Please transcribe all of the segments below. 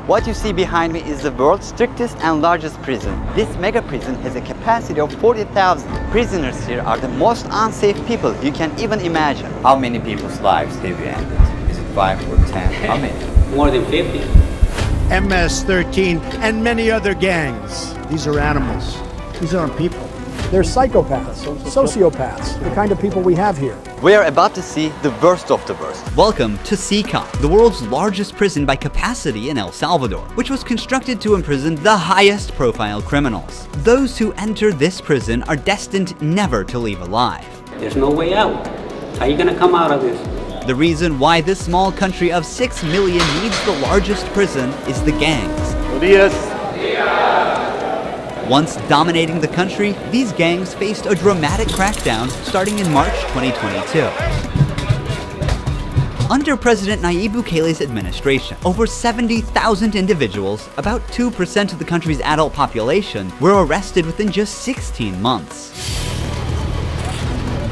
What you see behind me is the world's strictest and largest prison. This mega prison has a capacity of 40,000. Prisoners here are the most unsafe people you can even imagine. How many people's lives have you ended? Is it 5 or 10? How many? More than 50. MS-13 and many other gangs. These are animals. These aren't people. They're psychopaths, sociopaths, the kind of people we have here. We are about to see the worst of the worst. Welcome to CICOT, the world's largest prison by capacity in El Salvador, which was constructed to imprison the highest profile criminals. Those who enter this prison are destined never to leave alive. There's no way out. How are you gonna come out of this? The reason why this small country of 6 million needs the largest prison is the gangs. Once dominating the country, these gangs faced a dramatic crackdown starting in March 2022. Under President Nayib Bukele's administration, over 70,000 individuals, about 2% of the country's adult population, were arrested within just 16 months.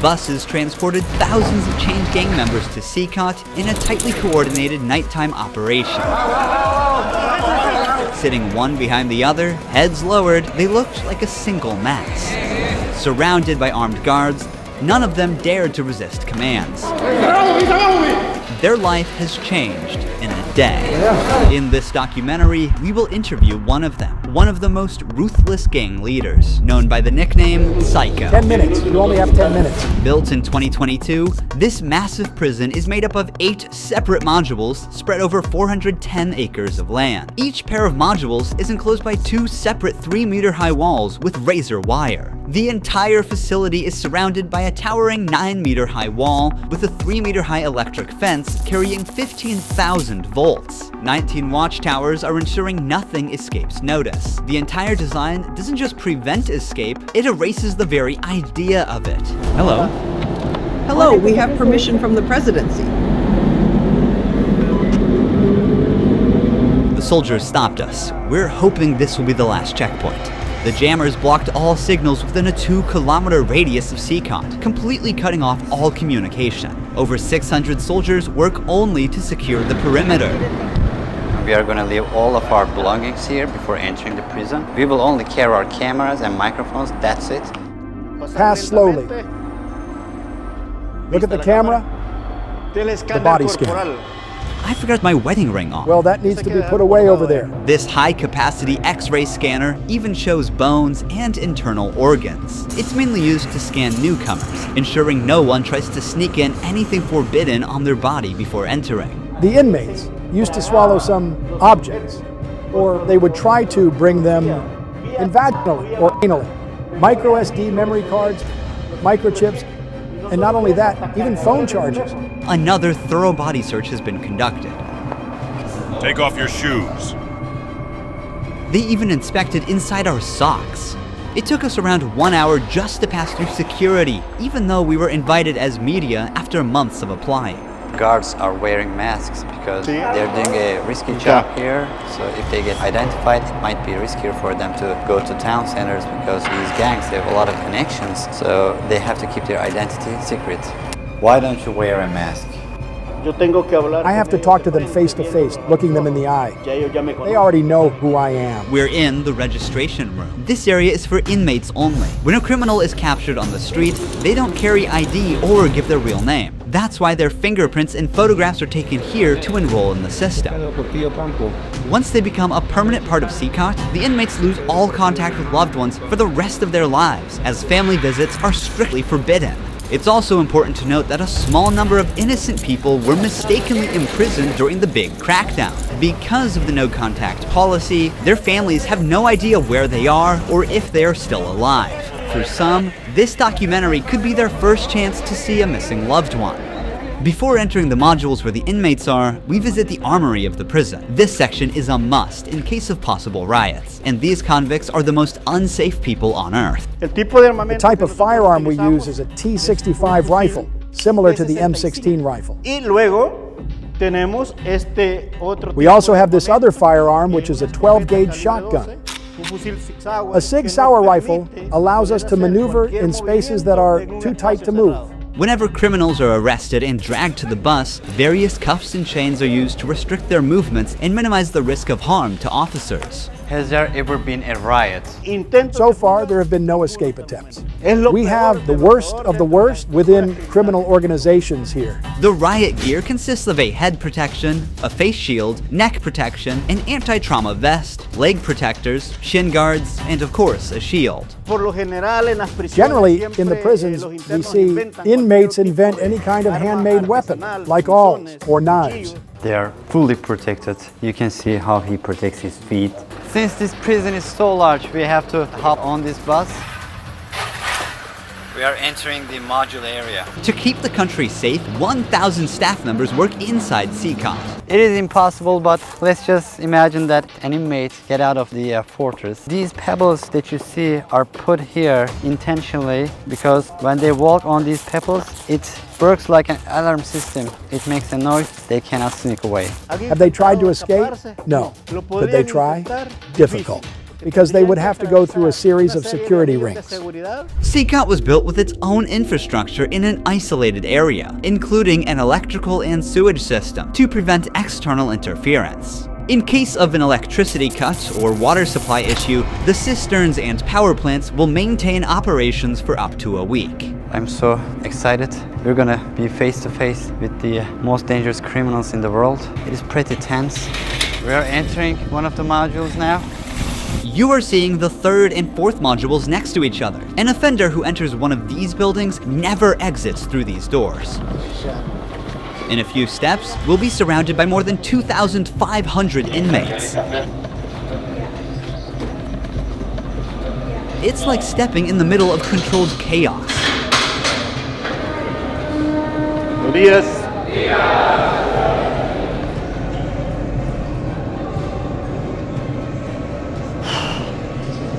Buses transported thousands of chained gang members to CICOT in a tightly coordinated nighttime operation. Sitting one behind the other, heads lowered, they looked like a single mass. Surrounded by armed guards, none of them dared to resist commands. Their life has changed in a day. In this documentary, we will interview one of them, one of the most ruthless gang leaders, known by the nickname Psycho. 10 minutes. You only have 10 minutes. Built in 2022, this massive prison is made up of 8 separate modules spread over 410 acres of land. Each pair of modules is enclosed by 2 separate 3-meter-high walls with razor wire. The entire facility is surrounded by a towering 9-meter-high wall with a 3-meter-high electric fence carrying 15,000 volts. 19 watchtowers are ensuring nothing escapes notice. The entire design doesn't just prevent escape, it erases the very idea of it. Hello. Hello, we have permission from the presidency. The soldiers stopped us. We're hoping this will be the last checkpoint. The jammers blocked all signals within a 2-kilometer radius of CICOT, completely cutting off all communication. Over 600 soldiers work only to secure the perimeter. We are going to leave all of our belongings here before entering the prison. We will only carry our cameras and microphones, that's it. Pass slowly. Look at the camera. The body scan. I forgot my wedding ring on. Well, that needs to be put away over there. This high-capacity X-ray scanner even shows bones and internal organs. It's mainly used to scan newcomers, ensuring no one tries to sneak in anything forbidden on their body before entering. The inmates used to swallow some objects, or they would try to bring them in vaginally or anally. Micro SD memory cards, microchips, and not only that, even phone chargers. Another thorough body search has been conducted. Take off your shoes. They even inspected inside our socks. It took us around 1 hour just to pass through security, even though we were invited as media after months of applying. Guards are wearing masks because they're doing a risky job here. So if they get identified, it might be riskier for them to go to town centers because these gangs, they have a lot of connections. So they have to keep their identity secret. Why don't you wear a mask? I have to talk to them face to face, looking them in the eye. They already know who I am. We're in the registration room. This area is for inmates only. When a criminal is captured on the street, they don't carry ID or give their real name. That's why their fingerprints and photographs are taken here to enroll in the system. Once they become a permanent part of CICOT, the inmates lose all contact with loved ones for the rest of their lives, as family visits are strictly forbidden. It's also important to note that a small number of innocent people were mistakenly imprisoned during the big crackdown. Because of the no-contact policy, their families have no idea where they are or if they are still alive. For some, this documentary could be their first chance to see a missing loved one. Before entering the modules where the inmates are, we visit the armory of the prison. This section is a must in case of possible riots, and these convicts are the most unsafe people on earth. The type of firearm we use is a T65 rifle, similar to the M16 rifle. We also have this other firearm, which is a 12-gauge shotgun. A Sig Sauer rifle allows us to maneuver in spaces that are too tight to move. Whenever criminals are arrested and dragged to the bus, various cuffs and chains are used to restrict their movements and minimize the risk of harm to officers. Has there ever been a riot? So far, there have been no escape attempts. We have the worst of the worst within criminal organizations here. The riot gear consists of a head protection, a face shield, neck protection, an anti-trauma vest, leg protectors, shin guards, and of course, a shield. Generally, in the prisons, we see inmates invent any kind of handmade weapon, like awls or knives. They are fully protected. You can see how he protects his feet. Since this prison is so large, we have to hop on this bus. We are entering the module area. To keep the country safe, 1,000 staff members work inside CCOT. It is impossible, but let's just imagine that an inmate get out of the fortress. These pebbles that you see are put here intentionally because when they walk on these pebbles, it works like an alarm system. It makes a noise, they cannot sneak away. Have they tried to escape? No. Could they try? Difficult, because they would have to go through a series of security rings. CCOT was built with its own infrastructure in an isolated area, including an electrical and sewage system to prevent external interference. In case of an electricity cut or water supply issue, the cisterns and power plants will maintain operations for up to a week. I'm so excited. We're gonna be face to face with the most dangerous criminals in the world. It is pretty tense. We are entering one of the modules now. You are seeing the third and fourth modules next to each other. An offender who enters one of these buildings never exits through these doors. In a few steps, we'll be surrounded by more than 2,500 inmates. It's like stepping in the middle of controlled chaos.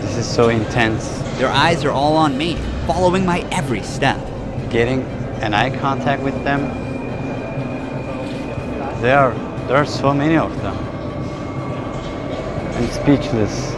This is so intense. Their eyes are all on me, following my every step. Getting an eye contact with them. There are so many of them. I'm speechless.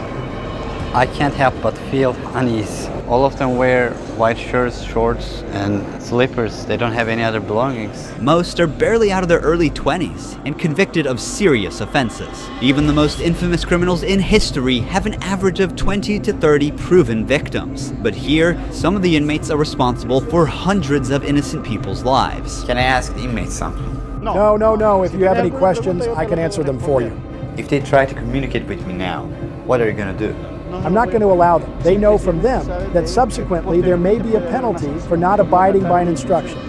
I can't help but feel unease. All of them wear white shirts, shorts, and slippers. They don't have any other belongings. Most are barely out of their early 20s and convicted of serious offenses. Even the most infamous criminals in history have an average of 20 to 30 proven victims. But here, some of the inmates are responsible for hundreds of innocent people's lives. Can I ask the inmates something? No. If you have any questions, I can answer them for you. If they try to communicate with me now, what are you gonna do? I'm not going to allow them. They know from them that subsequently there may be a penalty for not abiding by an instruction.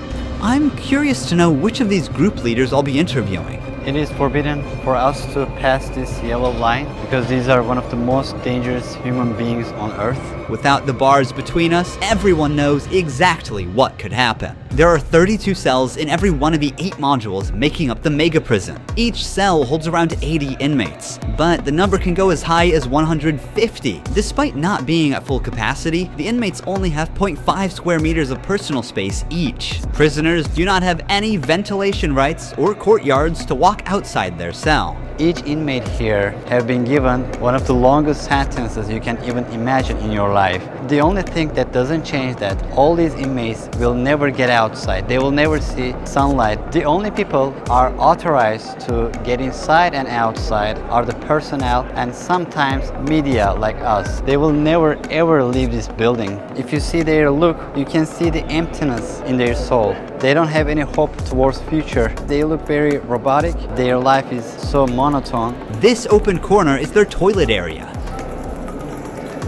I'm curious to know which of these group leaders I'll be interviewing. It is forbidden for us to pass this yellow line because these are one of the most dangerous human beings on Earth. Without the bars between us, everyone knows exactly what could happen. There are 32 cells in every one of the 8 modules making up the mega prison. Each cell holds around 80 inmates, but the number can go as high as 150. Despite not being at full capacity, the inmates only have 0.5 square meters of personal space each. Prisoners do not have any ventilation rights or courtyards to walk outside their cell. Each inmate here have been given one of the longest sentences you can even imagine in your life. The only thing that doesn't change that all these inmates will never get outside. They will never see sunlight. The only people are authorized to get inside and outside are the personnel and sometimes media like us. They will never ever leave this building. If you see their look, you can see the emptiness in their soul. They don't have any hope towards future. They look very robotic. Their life is so monotone. This open corner is their toilet area.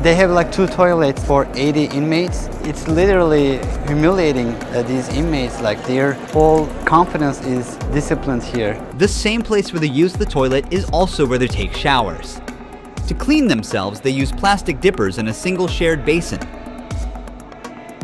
They have like 2 toilets for 80 inmates. It's literally humiliating these inmates. Like their whole confidence is disciplined here. The same place where they use the toilet is also where they take showers. To clean themselves, they use plastic dippers in a single shared basin.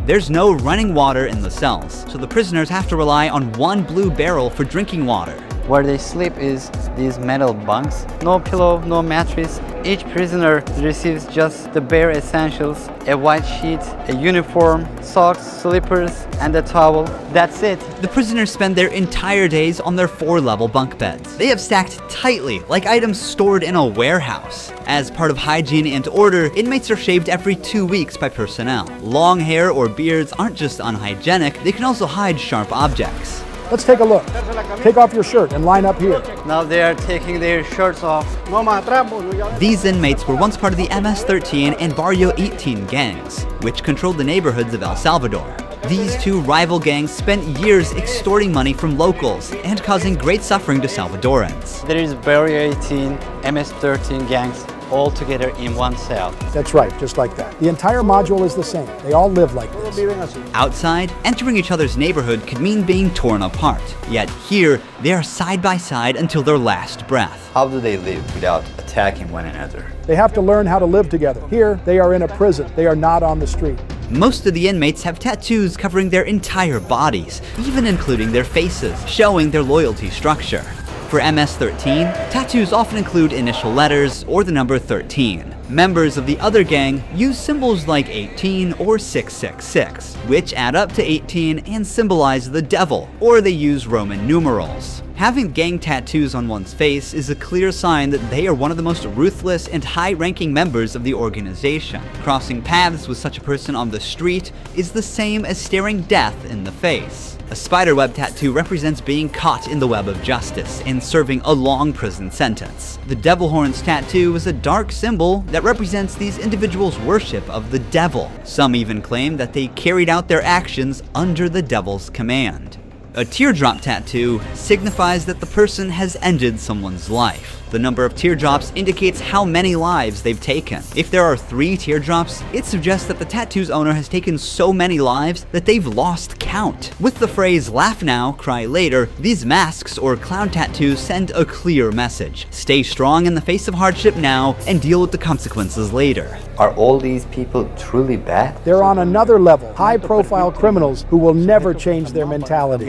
There's no running water in the cells, so the prisoners have to rely on one blue barrel for drinking water. Where they sleep is these metal bunks. No pillow, no mattress. Each prisoner receives just the bare essentials: a white sheet, a uniform, socks, slippers, and a towel. That's it. The prisoners spend their entire days on their 4-level bunk beds. They have stacked tightly, like items stored in a warehouse. As part of hygiene and order, inmates are shaved every 2 weeks by personnel. Long hair or beards aren't just unhygienic, they can also hide sharp objects. Let's take a look. Take off your shirt and line up here. Now they are taking their shirts off. These inmates were once part of the MS-13 and Barrio 18 gangs, which controlled the neighborhoods of El Salvador. These two rival gangs spent years extorting money from locals and causing great suffering to Salvadorans. There is Barrio 18, MS-13 gangs all together in one cell. That's right, just like that. The entire module is the same. They all live like this. Outside, entering each other's neighborhood could mean being torn apart. Yet here, they are side by side until their last breath. How do they live without attacking one another? They have to learn how to live together. Here, they are in a prison. They are not on the street. Most of the inmates have tattoos covering their entire bodies, even including their faces, showing their loyalty structure. For MS-13, tattoos often include initial letters or the number 13. Members of the other gang use symbols like 18 or 666, which add up to 18 and symbolize the devil, or they use Roman numerals. Having gang tattoos on one's face is a clear sign that they are one of the most ruthless and high-ranking members of the organization. Crossing paths with such a person on the street is the same as staring death in the face. A spiderweb tattoo represents being caught in the web of justice and serving a long prison sentence. The devil horns tattoo is a dark symbol that represents these individuals' worship of the devil. Some even claim that they carried out their actions under the devil's command. A teardrop tattoo signifies that the person has ended someone's life. The number of teardrops indicates how many lives they've taken. If there are 3 teardrops, it suggests that the tattoo's owner has taken so many lives that they've lost count. With the phrase "laugh now, cry later," these masks or clown tattoos send a clear message. Stay strong in the face of hardship now and deal with the consequences later. Are all these people truly bad? They're on another level, high-profile criminals who will never change their mentality.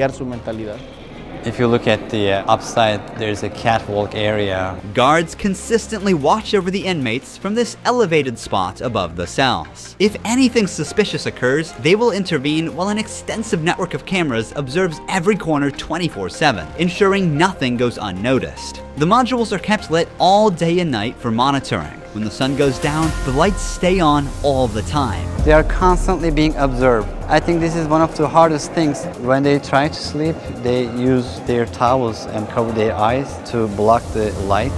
If you look at the upside, there's a catwalk area. Guards consistently watch over the inmates from this elevated spot above the cells. If anything suspicious occurs, they will intervene while an extensive network of cameras observes every corner 24/7, ensuring nothing goes unnoticed. The modules are kept lit all day and night for monitoring. When the sun goes down, the lights stay on all the time. They are constantly being observed. I think this is one of the hardest things. When they try to sleep, they use their towels and cover their eyes to block the light.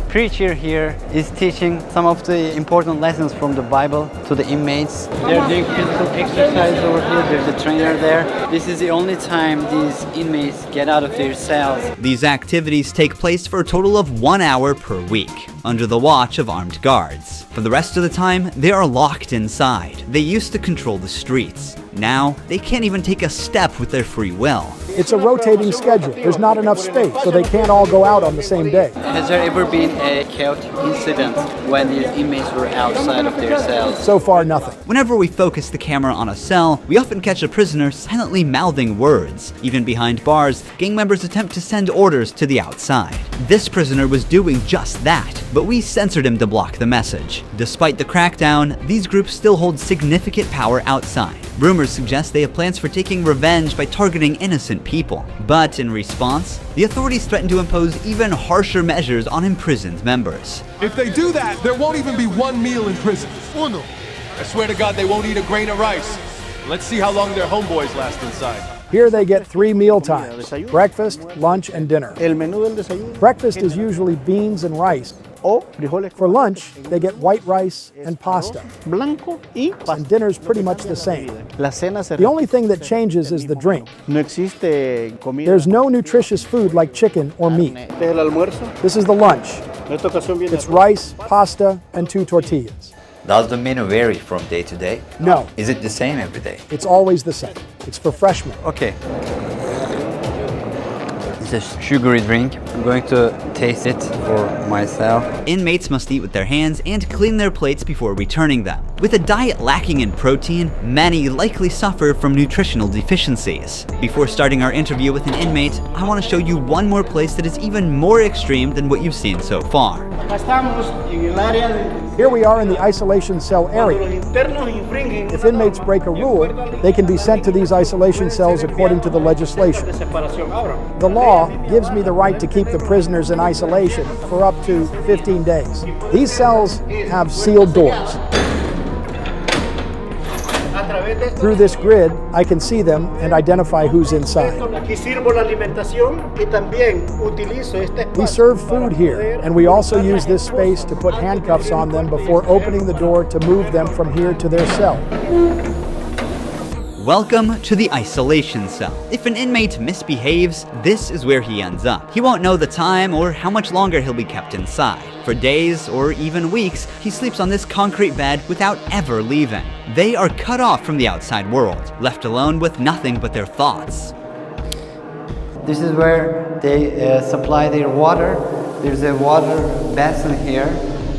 Preacher here is teaching some of the important lessons from the Bible to the inmates. They're doing physical exercise over here. There's a trainer there. This is the only time these inmates get out of their cells. These activities take place for a total of 1 hour per week, under the watch of armed guards. For the rest of the time, they are locked inside. They used to control the streets. Now, they can't even take a step with their free will. It's a rotating schedule. There's not enough space, so they can't all go out on the same day. Has there ever been a chaotic incident when these inmates were outside of their cells? So far, nothing. Whenever we focus the camera on a cell, we often catch a prisoner silently mouthing words. Even behind bars, gang members attempt to send orders to the outside. This prisoner was doing just that, but we censored him to block the message. Despite the crackdown, these groups still hold significant power outside. Rumors suggest they have plans for taking revenge by targeting innocent people. But in response, the authorities threaten to impose even harsher measures on imprisoned members. If they do that, there won't even be one meal in prison. I swear to God, they won't eat a grain of rice. Let's see how long their homeboys last inside. Here they get 3 meal times: breakfast, lunch, and dinner. Breakfast is usually beans and rice. For lunch, they get white rice and pasta. And dinner's pretty much the same. The only thing that changes is the drink. There's no nutritious food like chicken or meat. This is the lunch. It's rice, pasta, and 2 tortillas. Does the menu vary from day to day? No, Is it the same every day? it's always the same. It's for freshmen. Okay. It's a sugary drink. I'm going to taste it for myself. Inmates must eat with their hands and clean their plates before returning them. With a diet lacking in protein, many likely suffer from nutritional deficiencies. Before starting our interview with an inmate, I want to show you one more place that is even more extreme than what you've seen so far. Here we are in the isolation cell area. If inmates break a rule, they can be sent to these isolation cells according to the legislation. The law gives me the right to keep the prisoners in isolation for up to 15 days. These cells have sealed doors. Through this grid, I can see them and identify who's inside. We serve food here, and we also use this space to put handcuffs on them before opening the door to move them from here to their cell. Welcome to the isolation cell. If an inmate misbehaves, this is where he ends up. He won't know the time or how much longer he'll be kept inside. For days or even weeks, he sleeps on this concrete bed without ever leaving. They are cut off from the outside world, left alone with nothing but their thoughts. This is where they supply their water. There's a water basin here.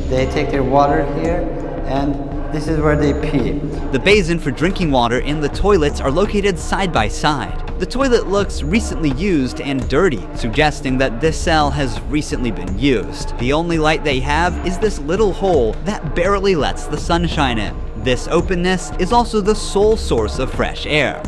They take their water here, and this is where they pee. The basin for drinking water and the toilets are located side by side. The toilet looks recently used and dirty, suggesting that this cell has recently been used. The only light they have is this little hole that barely lets the sunshine in. This openness is also the sole source of fresh air.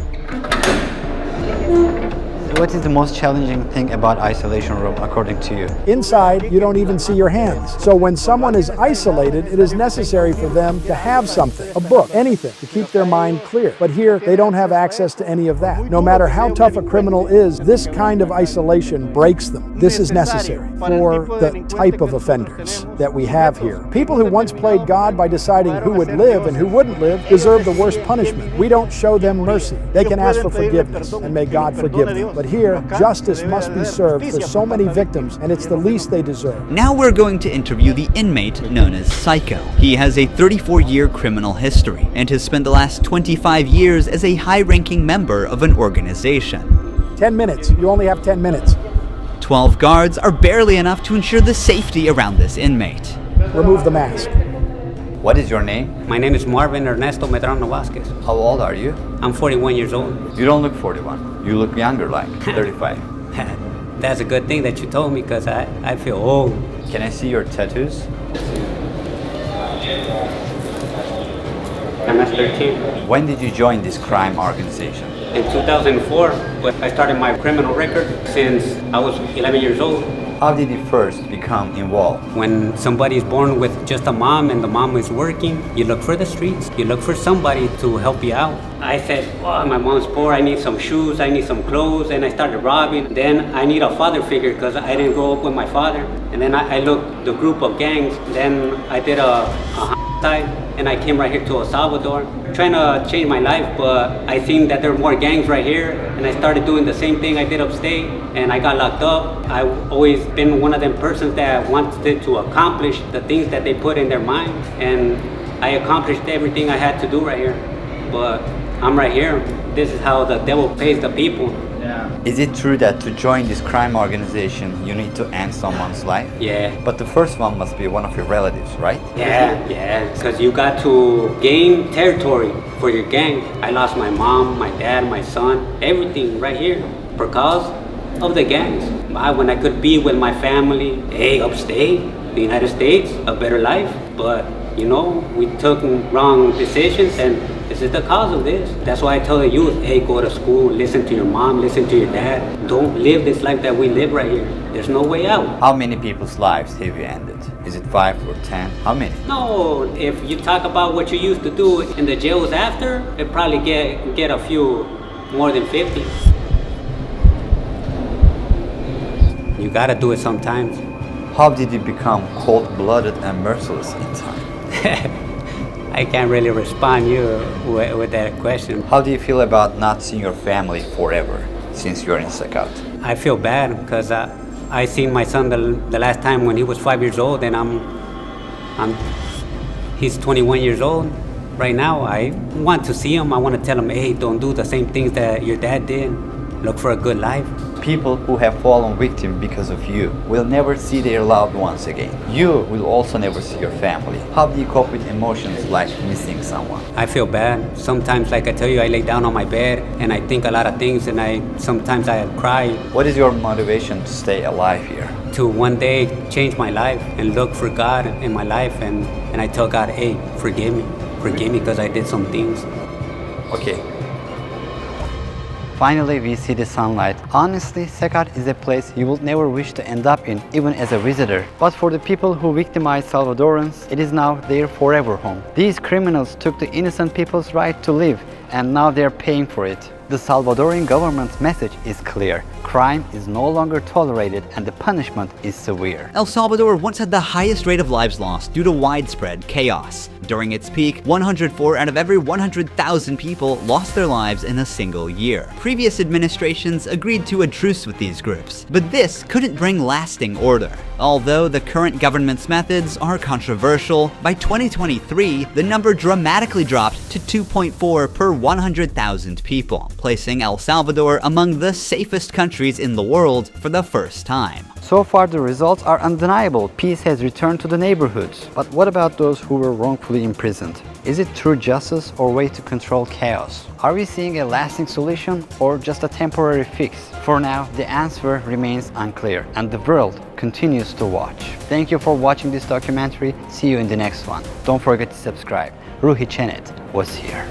What is the most challenging thing about isolation room according to you? Inside, you don't even see your hands. So when someone is isolated, it is necessary for them to have something, a book, anything, to keep their mind clear. But here, they don't have access to any of that. No matter how tough a criminal is, this kind of isolation breaks them. This is necessary for the type of offenders that we have here. People who once played God by deciding who would live and who wouldn't live deserve the worst punishment. We don't show them mercy. They can ask for forgiveness, and may God forgive them. But here, justice must be served for so many victims, and it's the least they deserve. Now we're going to interview the inmate known as Psycho. He has a 34-year criminal history and has spent the last 25 years as a high-ranking member of an organization. 10 minutes. You only have 10 minutes. 12 guards are barely enough to ensure the safety around this inmate. Remove the mask. What is your name? My name is Marvin Ernesto Medrano Vasquez. How old are you? I'm 41 years old. You don't look 41. You look younger, like 35. That's a good thing that you told me, because I feel old. Can I see your tattoos? MS-13. When did you join this crime organization? In 2004, I started my criminal record since I was 11 years old. How did you first become involved? When somebody is born with just a mom and the mom is working, you look for the streets. You look for somebody to help you out. I said, oh, my mom's poor, I need some shoes, I need some clothes, and I started robbing. Then I need a father figure because I didn't grow up with my father. And then I looked the group of gangs. Then I did a side, and I came right here to El Salvador, trying to change my life, but I seen that there were more gangs right here, and I started doing the same thing I did upstate, and I got locked up. I've always been one of them persons that wanted to accomplish the things that they put in their mind, and I accomplished everything I had to do right here. But I'm right here. This is how the devil pays the people. Is it true that to join this crime organization, you need to end someone's life? Yeah. But the first one must be one of your relatives, right? Yeah, because you got to gain territory for your gang. I lost my mom, my dad, my son, everything right here because of the gangs. When I could be with my family, upstate, the United States, a better life. But, you know, we took wrong decisions, and this is the cause of this. That's why I tell the youth, go to school, listen to your mom, listen to your dad. Don't live this life that we live right here. There's no way out. How many people's lives have you ended? Is it 5 or 10? How many? No, if you talk about what you used to do in the jails after, it probably get a few more than 50. You gotta do it sometimes. How did you become cold-blooded and merciless in time? I can't really respond you with that question. How do you feel about not seeing your family forever since you're in Sakat? I feel bad because I seen my son the last time when he was 5 years old, and he's 21 years old right now. I want to see him. I want to tell him, don't do the same things that your dad did. Look for a good life. people who have fallen victim because of you will never see their loved ones again. You will also never see your family. How do you cope with emotions like missing someone? I feel bad. Sometimes, like I tell you, I lay down on my bed and I think a lot of things, and sometimes I cry. What is your motivation to stay alive here? To one day change my life and look for God in my life, and I tell God, hey, forgive me because I did some things. Okay. Finally, we see the sunlight. Honestly, Secar is a place you will never wish to end up in, even as a visitor. But for the people who victimized Salvadorans, it is now their forever home. These criminals took the innocent people's right to live, and now they're paying for it. The Salvadoran government's message is clear. Crime is no longer tolerated and the punishment is severe. El Salvador once had the highest rate of lives lost due to widespread chaos. During its peak, 104 out of every 100,000 people lost their lives in a single year. Previous administrations agreed to a truce with these groups, but this couldn't bring lasting order. Although the current government's methods are controversial, by 2023, the number dramatically dropped to 2.4 per 100,000 people, placing El Salvador among the safest countries in the world for the first time. So far, the results are undeniable. Peace has returned to the neighborhoods. But what about those who were wrongfully imprisoned? Is it true justice or way to control chaos? Are we seeing a lasting solution or just a temporary fix? For now, the answer remains unclear and the world continues to watch. Thank you for watching this documentary. See you in the next one. Don't forget to subscribe. Ruhi Chenet was here.